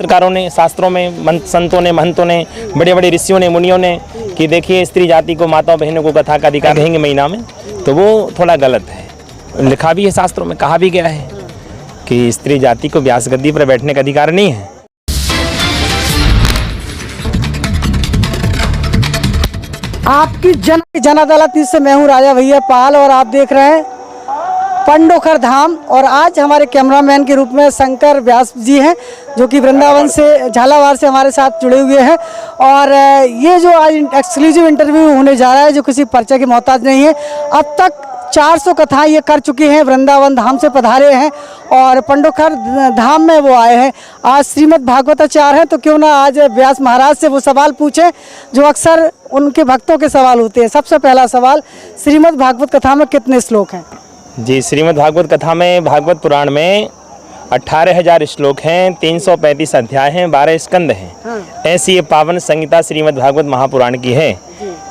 शास्त्रकारों ने, शास्त्रों में संतों ने, महंतों ने, बड़े बड़े ऋषियों ने, मुनियों ने कि देखिए स्त्री जाति को, माताओं बहनों को कथा का अधिकार देंगे महीना में, तो वो थोड़ा गलत है। लिखा भी है शास्त्रों में, कहा भी गया है कि स्त्री जाति को व्यास गद्दी पर बैठने का अधिकार नहीं है। आपकी जन अदालत से मैं हूँ राजा भैया पाल और आप देख रहे हैं पंडोखर धाम। और आज हमारे कैमरामैन के रूप में शंकर व्यास जी हैं जो कि वृंदावन से, झालावाड़ से हमारे साथ जुड़े हुए हैं। और ये जो आज एक्सक्लूसिव इंटरव्यू होने जा रहा है जो किसी परिचय की मोहताज नहीं है। अब तक 400 कथाएं ये कर चुके हैं, वृंदावन धाम से पधारे हैं और पंडोखर धाम में वो आए हैं। आज श्रीमद् भागवताचार्य हैं तो क्यों ना आज व्यास महाराज से वो सवाल पूछें जो अक्सर उनके भक्तों के सवाल होते हैं। सबसे पहला सवाल, श्रीमद् भागवत कथा में कितने श्लोक हैं? जी, श्रीमद् भागवत कथा में, भागवत पुराण में 18,000 श्लोक हैं, 335 अध्याय हैं, 12 स्कंद हैं। ऐसी ये पावन संहिता श्रीमद् भागवत महापुराण की है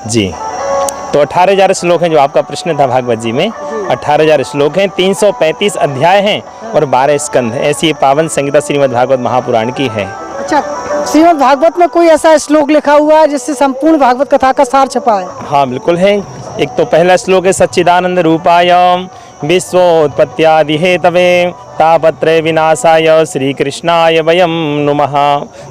जी। तो 18,000 श्लोक हैं, जो आपका प्रश्न था भागवत जी में। 18,000 श्लोक हैं, 335 अध्याय हैं और 12 स्कंद हैं। ऐसी ये पावन संहिता श्रीमद् भागवत महापुराण की है। अच्छा, श्रीमद् भागवत में कोई ऐसा श्लोक लिखा हुआ है जिससे संपूर्ण भागवत कथा का सार छपा है? हाँ बिल्कुल है। एक तो पहला श्लोक है, सच्चिदानंद रूपाय विश्वोत्पत्त्यादि हेतवे तापत्रय विनाशाय श्री कृष्णाय वयम नुमः।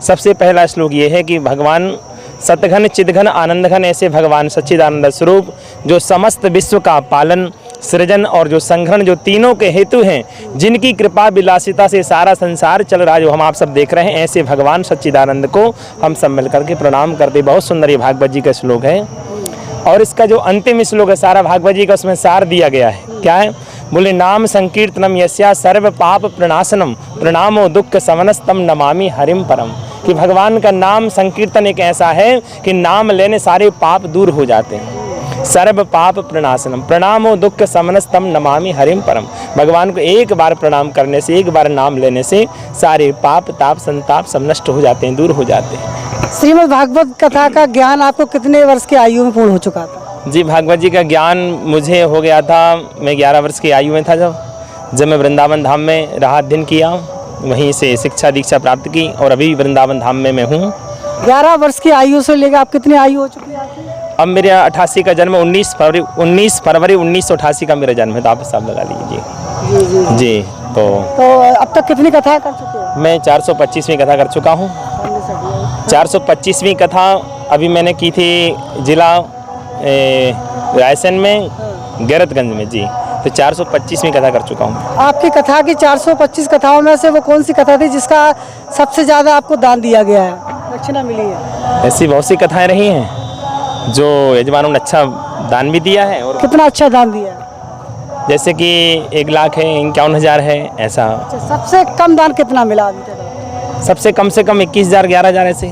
सबसे पहला श्लोक ये है कि भगवान सतघन चिदघन आनंदघन ऐसे भगवान सच्चिदानंद स्वरूप जो समस्त विश्व का पालन, सृजन और जो संग्रहण, जो तीनों के हेतु हैं, जिनकी कृपा विलासिता से सारा संसार चल रहा है, जो हम आप सब देख रहे हैं, ऐसे भगवान सच्चिदानंद को हम सब मिलकर के प्रणाम करते। बहुत सुंदर ये भागवत जी का श्लोक है। और इसका जो अंतिम श्लोक है सारा भागवत जी का, उसमें सार दिया गया है। क्या है? बोले, नाम संकीर्तनम यस्या सर्व पाप प्रणाशनम प्रणामो दुख समनस्तम नमामि हरिम परम। कि भगवान का नाम संकीर्तन एक ऐसा है कि नाम लेने सारे पाप दूर हो जाते हैं। सर्व पाप प्रणाशनम प्रणामो दुख समनस्तम नमामि हरिम परम। भगवान को एक बार प्रणाम करने से, एक बार नाम लेने से सारे पाप ताप संताप सब नष्ट हो जाते हैं, दूर हो जाते हैं। श्रीमद् भागवत कथा का ज्ञान आपको कितने वर्ष की आयु में पूर्ण हो चुका था? जी, भागवत जी का ज्ञान मुझे हो गया था, मैं 11 वर्ष की आयु में था जब मैं वृंदावन धाम में रहा, अध्ययन किया, वहीं से शिक्षा दीक्षा प्राप्त की और अभी वृंदावन धाम में मैं हूँ। 11 वर्ष की आयु से लेकर आप कितनी आयु हो चुकी है आपकी? अब मेरे 88 का जन्म, 19 फरवरी 1988 का मेरा जन्म है, तो आप हिसाब लगा लीजिए। जी। तो अब तक कितनी कथाएं कर चुके हैं? मैं 425वीं कथा कर चुका हूँ। 425वीं कथा अभी मैंने की थी जिला रायसेन में, गैरतगंज में जी। तो 425वीं कथा कर चुका हूँ। आपकी कथा की 425 कथाओं में से वो कौन सी कथा थी जिसका सबसे ज़्यादा आपको दान दिया गया है, दक्षिणा मिली है? ऐसी बहुत सी कथाएं रही हैं जो यजमानों ने अच्छा दान भी दिया है। और कितना अच्छा दान दिया है? जैसे कि 1 लाख है, 51,000 है, ऐसा। अच्छा, सबसे कम दान कितना मिला अभी तक? सबसे कम 21,000 11,000 ऐसे।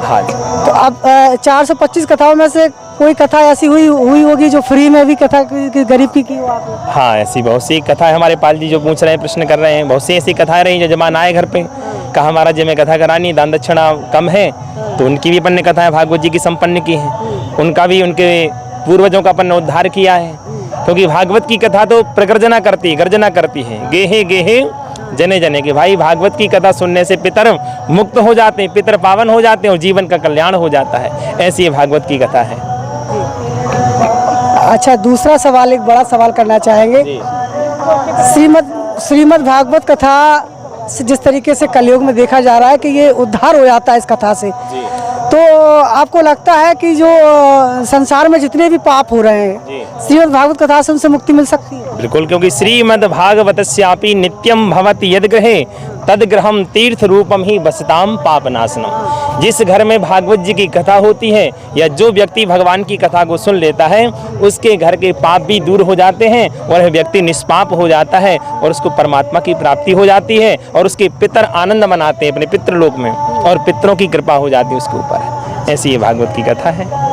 हाँ। तो अब 425 कथाओं में से कोई कथा ऐसी हुई होगी जो फ्री में भी कथा गरीब की हो आपने? हाँ, ऐसी बहुत सी कथाएं हमारे पाल जी जो पूछ रहे हैं, प्रश्न कर रहे हैं, बहुत सी ऐसी कथाएं रही जो जमान आए घर पे, कहा महाराज जी में कथा करानी, दान दक्षिणा कम है, तो उनकी भी अपन ने कथाएं भागवत जी की संपन्न की हैं। उनका भी, उनके पूर्वजों का अपन ने उद्धार किया है। क्योंकि भागवत की कथा तो प्रगर्जना करती, गर्जना करती है, गेहे गेहे जने जने के। भाई, भागवत की कथा सुनने से पितर मुक्त हो जाते हैं, पितर पावन हो जाते हैं और जीवन का कल्याण हो जाता है। ऐसी ये भागवत की कथा है। अच्छा, दूसरा सवाल, एक बड़ा सवाल करना चाहेंगे। श्रीमद् भागवत कथा से जिस तरीके से कलयुग में देखा जा रहा है कि ये उद्धार हो जाता है इस कथा से, तो आपको लगता है कि जो संसार में जितने भी पाप हो रहे हैं, श्रीमद् भागवत कथा से उनसे मुक्ति मिल सकती है? बिल्कुल, क्योंकि श्रीमद् भागवतस्यापि नित्यम भवति यद गृहे तद गृहम तीर्थ रूपम ही बसताम पापनाशनम। जिस घर में भागवत जी की कथा होती है या जो व्यक्ति भगवान की कथा को सुन लेता है, उसके घर के पाप भी दूर हो जाते हैं और वह व्यक्ति निष्पाप हो जाता है और उसको परमात्मा की प्राप्ति हो जाती है और उसके पितर आनंद मनाते हैं अपने पितृलोक में और पितरों की कृपा हो जाती है उसके ऊपर। ऐसी ये भागवत की कथा है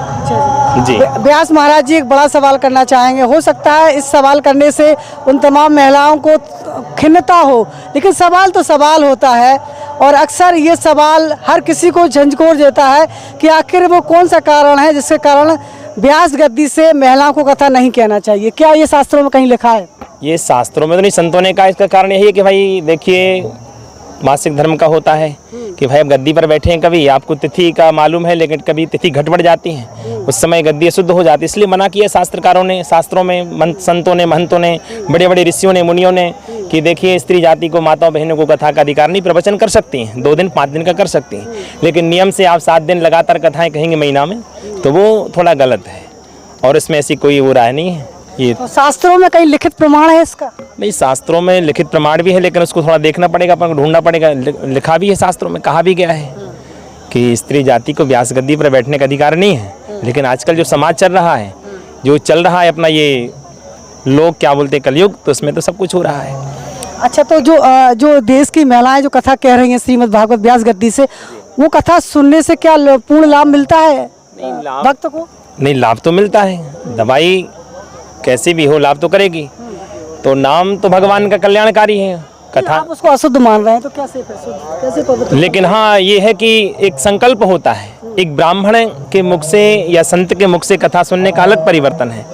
जी। व्यास महाराज जी, एक बड़ा सवाल करना चाहेंगे। हो सकता है इस सवाल करने से उन तमाम महिलाओं को खिन्नता हो, लेकिन सवाल तो सवाल होता है और अक्सर ये सवाल हर किसी को झंझोर देता है कि आखिर वो कौन सा कारण है जिसके कारण व्यास गद्दी से महिलाओं को कथा नहीं कहना चाहिए। क्या ये शास्त्रों में कहीं लिखा है? ये शास्त्रों में तो नहीं, संतों ने कहा। इसका कारण यही है कि भाई देखिए, मासिक धर्म का होता है कि भाई अब गद्दी पर बैठे हैं, कभी आपको तिथि का मालूम है लेकिन कभी तिथि घट बढ़ जाती है, उस समय गद्दी अशुद्ध हो जाती है। इसलिए मना किया शास्त्रकारों ने, शास्त्रों में संतों ने, महंतों ने, बड़े बड़े ऋषियों ने, मुनियों ने कि देखिए स्त्री जाति को, माताओं बहनों को कथा का अधिकार नहीं। प्रवचन कर सकती हैं, 2 दिन 5 दिन का कर सकती हैं, लेकिन नियम से आप 7 दिन लगातार कथाएं कहेंगे महीना में, तो वो थोड़ा गलत है और इसमें ऐसी कोई वो राय नहीं है। ये तो शास्त्रों में कहीं लिखित प्रमाण है इसका? नहीं, शास्त्रों में लिखित प्रमाण भी है लेकिन उसको थोड़ा देखना पड़ेगा, अपन को ढूंढना पड़ेगा। लिखा भी है शास्त्रों में, कहा भी गया है कि स्त्री जाति को व्यास गद्दी पर बैठने का अधिकार नहीं है। लेकिन आजकल जो समाज चल रहा है, जो चल रहा है अपना ये लोग क्या बोलते हैं कलयुग, तो उसमें तो सब कुछ हो रहा है। अच्छा, तो जो देश की महिलाएं जो कथा कह रही हैं श्रीमद् भागवत व्यास गद्दी से, वो कथा सुनने से क्या पूर्ण लाभ मिलता है भक्त को? नहीं, लाभ तो मिलता है, दवाई कैसे भी हो लाभ तो करेगी। तो नाम तो भगवान का कल्याणकारी है। कथा आप उसको अशुद्ध मान रहे हैं तो कैसे पवित्र? लेकिन हाँ ये है कि एक संकल्प होता है, एक ब्राह्मण के मुख से या संत के मुख से कथा सुनने का अलग परिवर्तन है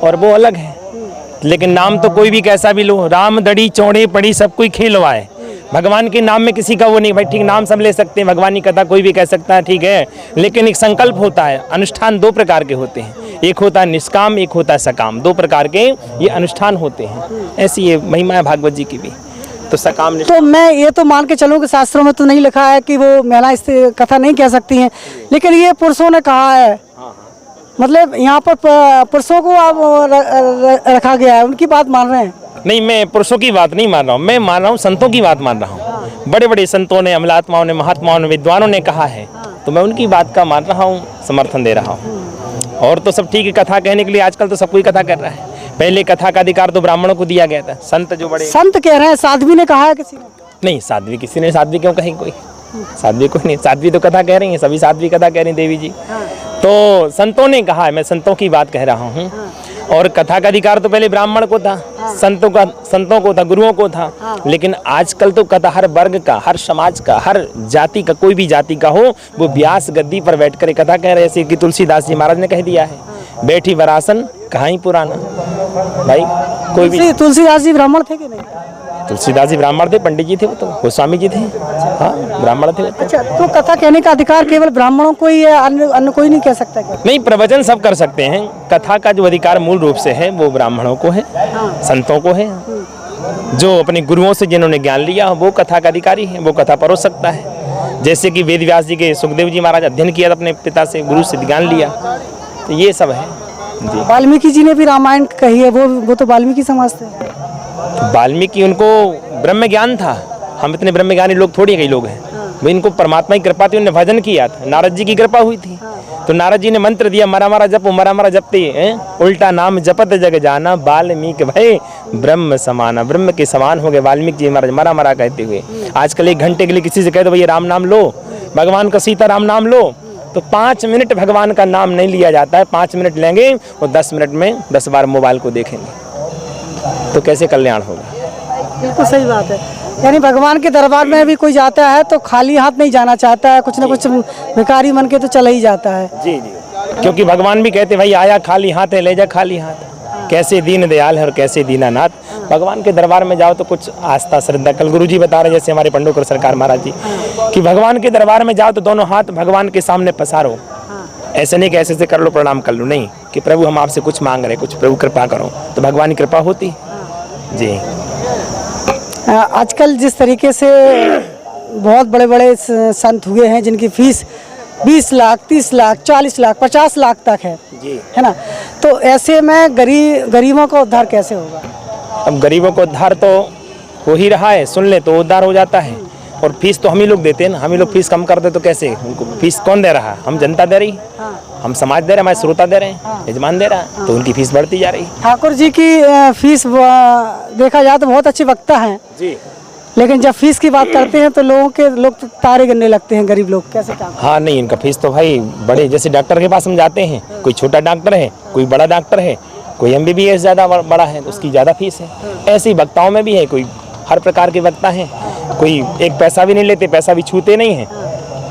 और वो अलग है। लेकिन नाम तो कोई भी कैसा भी लो, राम दड़ी चौड़े पड़ी सब कोई खेलवाए, भगवान के नाम में किसी का वो नहीं। भाई ठीक, नाम सब ले सकते हैं, भगवान की कथा कोई भी कह सकता है, ठीक है, लेकिन एक संकल्प होता है। अनुष्ठान 2 प्रकार के होते हैं, एक होता है निष्काम, एक होता है सकाम। 2 प्रकार के ये अनुष्ठान होते हैं। ऐसी ये महिमा है भागवत जी की भी। तो सकाम तो मैं ये तो मान के चलूँ कि शास्त्रों में तो नहीं लिखा है कि वो महिलाएं इस कथा नहीं कह सकती हैं, लेकिन ये पुरुषों ने कहा है। मतलब यहाँ पर पुरुषों को आप रखा गया है, उनकी बात मान रहे हैं? नहीं, मैं पुरुषों की बात नहीं मान रहा हूँ, मैं मान रहा हूँ संतों की बात मान रहा हूँ। बड़े बड़े संतों ने, अमलात्माओं ने, महात्माओं ने, विद्वानों ने कहा है, तो मैं उनकी बात का मान रहा हूँ, समर्थन दे रहा हूँ। और तो सब ठीक है, कथा कहने के लिए आजकल तो सब कोई कथा कर रहा है। पहले कथा का अधिकार तो ब्राह्मणों को दिया गया था। संत जो बड़े संत कह रहे हैं, साध्वी ने कहा है किसी ने? नहीं, साध्वी किसी ने, साध्वी क्यों कहेंगे कोई? साध्वी कोई नहीं, साध्वी तो कथा कह रही है, सभी साध्वी कथा कह रही हैं देवी जी। तो संतों ने कहा है, मैं संतों की बात कह रहा हूँ। और कथा का अधिकार तो पहले ब्राह्मण को था, संतों को था, गुरुओं को था। लेकिन आजकल तो कथा हर वर्ग का, हर समाज का, हर जाति का, कोई भी जाति का हो, वो व्यास गद्दी पर बैठकर कथा कह रहे हैं। जैसे कि तुलसीदास जी महाराज ने कह दिया है, बैठी वरासन कहाई पुराना। भाई कोई भी, तुलसीदास जी ब्राह्मण थे कि नहीं? तुलसीदास जी ब्राह्मण थे, पंडित जी थे, वो तो गोस्वामी जी थे। हाँ, ब्राह्मण थे। अच्छा, तो कथा कहने का अधिकार केवल ब्राह्मणों को ही है, अन्य कोई नहीं कह सकता क्या? नहीं, प्रवचन सब कर सकते हैं। कथा का जो अधिकार मूल रूप से है वो ब्राह्मणों को है, संतों को है। जो अपने गुरुओं से जिन्होंने ज्ञान लिया वो कथा का अधिकारी है, वो कथा परोस सकता है। जैसे कि वेद व्यास जी के सुखदेव जी महाराज अध्ययन किया, अपने पिता से, गुरु से ज्ञान लिया, तो ये सब है जी। वाल्मीकि जी ने भी रामायण कही है, वो तो वाल्मीकि समाज थे। वाल्मीकि, उनको ब्रह्म ज्ञान था। हम इतने ब्रह्म ज्ञानी लोग थोड़ी कई लोग हैं, वो इनको परमात्मा की कृपा थी, उन्होंने भजन किया था। नारद जी की कृपा हुई थी, तो नारद जी ने मंत्र दिया, मरा मरा जपो, मरा मरा जपते उल्टा नाम जपत जग जाना, वाल्मीकि भय ब्रह्म समाना। ब्रह्म के समान हो गए वाल्मीकि जी महाराज, मरा मरा कहते हुए। आजकल 1 घंटे के लिए किसी से कह दो भैया राम नाम लो, भगवान का सीता राम नाम लो, तो 5 मिनट भगवान का नाम नहीं लिया जाता है। 5 मिनट लेंगे और 10 मिनट में 10 बार मोबाइल को देखेंगे, तो कैसे कल्याण होगा? बिल्कुल सही बात है। यानी भगवान के दरबार में भी कोई जाता है तो खाली हाथ नहीं जाना चाहता है, कुछ ना कुछ भिखारी मन के तो चला ही जाता है। जी जी, क्योंकि भगवान भी कहते भाई आया खाली हाथ है, ले जा खाली हाथ। कैसे दीन दयाल है और कैसे दीनानाथ। भगवान के दरबार में जाओ तो कुछ आस्था श्रद्धा, कल गुरु जी बता रहे जैसे हमारे पंडोकर सरकार महाराज जी, कि भगवान के दरबार में जाओ तो दोनों हाथ भगवान के सामने पसारो। ऐसे नहीं कि ऐसे से कर लो, प्रणाम कर लो, नहीं कि प्रभु हम आपसे कुछ मांग रहे, कुछ प्रभु कृपा करो, तो भगवान की कृपा होती जी। आजकल जिस तरीके से बहुत बड़े बड़े संत हुए हैं जिनकी फीस 20 लाख, 30 लाख, 40 लाख, 50 लाख तक है जी, है ना, तो ऐसे में गरीबों का उद्धार कैसे होगा? अब गरीबों को उद्धार तो हो ही रहा है, सुन ले तो उद्धार हो जाता है। और फीस तो हम ही लोग देते हैं ना, हम ही लोग फीस कम कर दे तो कैसे? उनको फीस कौन दे रहा है? हम जनता दे रही, हम समाज दे रहे हैं, हमारे श्रोता दे रहे हैं, यजमान दे रहा है, तो उनकी फीस बढ़ती जा रही। ठाकुर जी की फीस देखा जाए तो बहुत अच्छे वक्ता हैं जी, लेकिन जब फीस की बात करते हैं तो लोग तो तारे गिनने लगते हैं, गरीब लोग कैसे काम? हाँ नहीं, इनका फीस तो भाई बड़े, जैसे डॉक्टर के पास हम जाते हैं, कोई छोटा डॉक्टर है, कोई बड़ा डॉक्टर है, कोई MBBS ज़्यादा बड़ा है तो उसकी ज़्यादा फीस है। ऐसे ही वक्ताओं में भी है, कोई हर प्रकार के वक्ता हैं, कोई एक पैसा भी नहीं लेते, पैसा भी छूते नहीं हैं,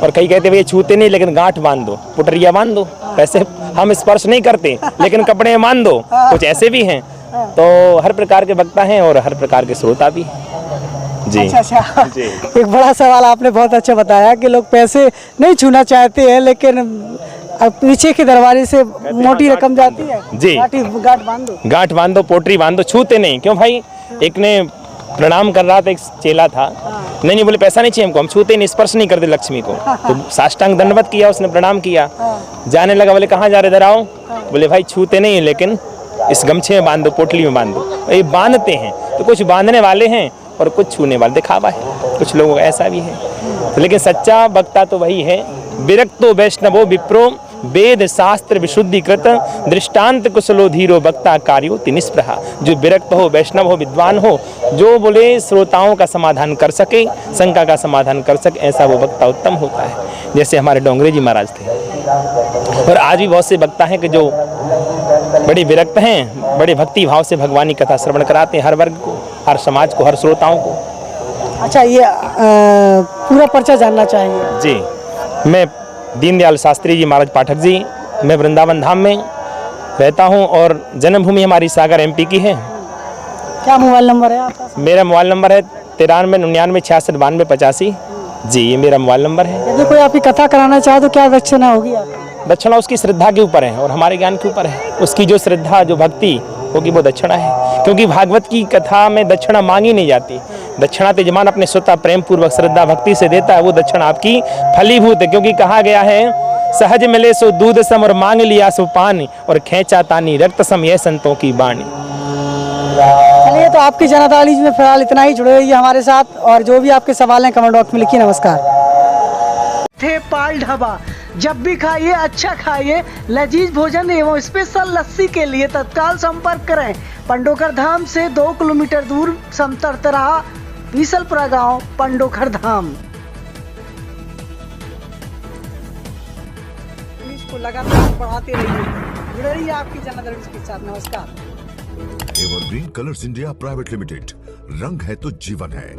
और कई कहते भैया छूते नहीं लेकिन गांठ बांध दो, पुटरिया बांध दो, पैसे हम स्पर्श नहीं करते लेकिन कपड़े बांध दो, कुछ ऐसे भी हैं। तो हर प्रकार के वक्ता हैं और हर प्रकार के श्रोता भी जी अच्छा जी। एक बड़ा सवाल आपने बहुत अच्छा बताया कि लोग पैसे नहीं छूना चाहते हैं, लेकिन अब पीछे के दरवाजे से मोटी रकम जाती है। जी। गांठ बांध दो। गांठ बांधो, पोटरी बांधो, छूते नहीं। क्यों भाई? एक ने प्रणाम कर रहा था, एक चेला था, नहीं बोले पैसा नहीं चाहिए हमको, हम छूते नहीं, स्पर्श नहीं करते लक्ष्मी को। तो साष्टांग दंडवत किया, उसने प्रणाम किया, जाने लगा। बोले कहाँ जा रहे, इधर आओ। बोले भाई छूते नहीं, लेकिन इस गमछे में बांध दो, पोटली में बांध दो। ये बांधते हैं, तो कुछ बांधने वाले हैं और कुछ छूने वाले, दिखावा है कुछ लोगों का, ऐसा भी है। तो लेकिन सच्चा वक्ता तो वही है। विरक्तो वैष्णवो विप्रो वेद शास्त्र विशुद्धिकृत दृष्टांत कुशलो धीरो वक्ता कार्योति निष्प्रहा। जो विरक्त हो, वैष्णव हो, विद्वान हो, जो बोले श्रोताओं का समाधान कर सके, शंका का समाधान कर सके, ऐसा वो वक्ता उत्तम होता है। जैसे हमारे डोंगरे जी महाराज थे, और आज भी बहुत से वक्ता हैं कि जो बड़े विरक्त हैं, बड़े भक्ति भाव से भगवानी कथा श्रवण कराते हैं हर वर्ग को, हर समाज को, हर श्रोताओं को। अच्छा, ये पूरा पर्चा जानना चाहेंगे? जी, मैं दीनदयाल शास्त्री जी महाराज पाठक जी, मैं वृंदावन धाम में रहता हूं और जन्मभूमि हमारी सागर एमपी की है। क्या मोबाइल नंबर है आपका? मेरा मोबाइल नंबर है 9399669285। जी, ये मेरा मोबाइल नंबर है। यदि कोई आपकी कथा कराना चाहे तो क्या दक्षिणा होगी आपकी? दक्षिणा उसकी श्रद्धा के ऊपर है और हमारे ज्ञान के ऊपर है। उसकी जो श्रद्धा, जो भक्ति होगी, वो दक्षिणा है। क्योंकि भागवत की कथा में दक्षिणा मांगी नहीं जाती। दक्षिणा तो यजमान अपने स्वतः प्रेम पूर्वक श्रद्धा भक्ति से देता है, वो दक्षिणा आपकी फलीभूत है। क्योंकि कहा गया है, सहज मिले सो दूध सम और मांग लिया सो पानी, और खेचा तानी रक्त सम ये संतों की बाणी। चलिए, तो आपकी जनता वाली में फिलहाल इतना ही। जुड़े रहिए हमारे साथ, और जो भी आपके सवाल हैं कमेंट बॉक्स में लिखिए। नमस्कार। थे पाल ढाबा, जब भी खाइए अच्छा खाइए। लजीज भोजन एवं स्पेशल लस्सी के लिए तत्काल संपर्क करें। पंडोखर धाम से 2 किलोमीटर दूर समतरतराहा बीसलपुरा गांव, पंडोखर धाम। इसको लगातार बढ़ाते रहिए। जुड़े रहिए आपकी जनता वाली के साथ। नमस्कार। Evergreen colours India private limited, रंग है तो जीवन है।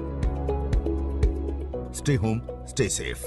Stay home, stay safe.